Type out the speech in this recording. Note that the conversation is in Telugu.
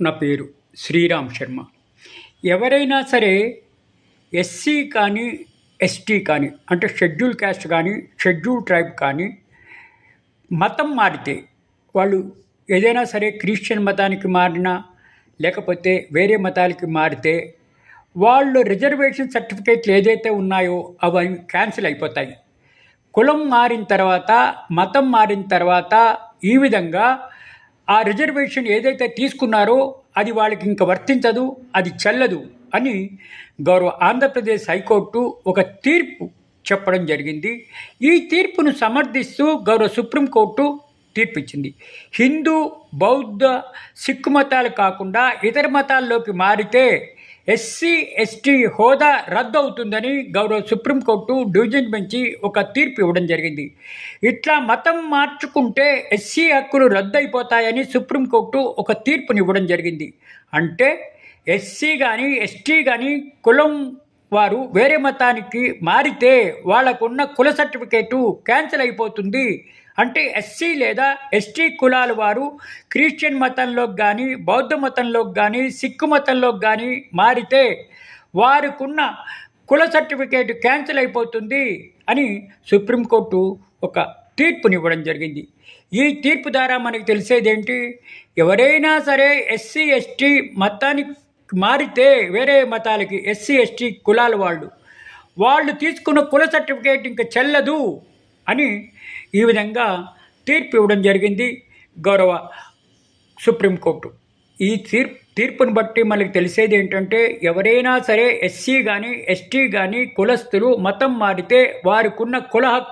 నా పేరు శ్రీరామ్ శర్మ. ఎవరైనా సరే ఎస్సీ కానీ, ఎస్టీ కానీ, అంటే షెడ్యూల్ క్యాస్ట్ కానీ, షెడ్యూల్ ట్రైబ్ కానీ మతం మారితే, వాళ్ళు ఏదైనా సరే క్రిస్టియన్ మతానికి మారినా, లేకపోతే వేరే మతాలకి మారితే, వాళ్ళు రిజర్వేషన్ సర్టిఫికేట్లు ఏదైతే ఉన్నాయో అవి క్యాన్సిల్ అయిపోతాయి. కులం మారిన తర్వాత, మతం మారిన తర్వాత ఈ విధంగా ఆ రిజర్వేషన్ ఏదైతే తీసుకున్నారో అది వాళ్ళకి ఇంకా వర్తించదు, అది చెల్లదు అని గౌరవ ఆంధ్రప్రదేశ్ హైకోర్టు ఒక తీర్పు చెప్పడం జరిగింది. ఈ తీర్పును సమర్థిస్తూ గౌరవ సుప్రీంకోర్టు తీర్పు ఇచ్చింది. హిందూ, బౌద్ధ, సిక్కు మతాలు కాకుండా ఇతర మతాల్లోకి మారితే ఎస్సీ, ఎస్టీ హోదా రద్దు అవుతుందని గౌరవ సుప్రీంకోర్టు డివిజన్ బెంచి ఒక తీర్పు ఇవ్వడం జరిగింది. ఇట్లా మతం మార్చుకుంటే ఎస్సీ హక్కులు రద్దు అయిపోతాయని సుప్రీంకోర్టు ఒక తీర్పునివ్వడం జరిగింది. అంటే ఎస్సీ కానీ, ఎస్టీ కానీ కులం వారు వేరే మతానికి మారితే వాళ్ళకున్న కుల సర్టిఫికేటు క్యాన్సిల్ అయిపోతుంది. అంటే ఎస్సీ లేదా ఎస్టీ కులాల వారు క్రిస్టియన్ మతంలోకి కానీ, బౌద్ధ మతంలోకి కానీ, సిక్కు మతంలోకి కానీ మారితే వారికున్న కుల సర్టిఫికేట్ క్యాన్సిల్ అయిపోతుంది అని సుప్రీంకోర్టు ఒక తీర్పునివ్వడం జరిగింది. ఈ తీర్పు ద్వారా మనకు తెలిసేదేంటి, ఎవరైనా సరే ఎస్సీ, ఎస్టీ మతానికి మారితే వేరే మతాలకి, ఎస్సీ, ఎస్టీ కులాల వాళ్ళు తీసుకున్న కుల సర్టిఫికేట్ ఇంకా చెల్లదు అని ఈ విధంగా తీర్పు ఇవ్వడం జరిగింది గౌరవ సుప్రీంకోర్టు. ఈ తీర్పును బట్టి మనకు తెలిసేది ఏంటంటే, ఎవరైనా సరే ఎస్సీ కానీ, ఎస్టీ కానీ కులస్తులు మతం మారితే వారికున్న కుల హక్కు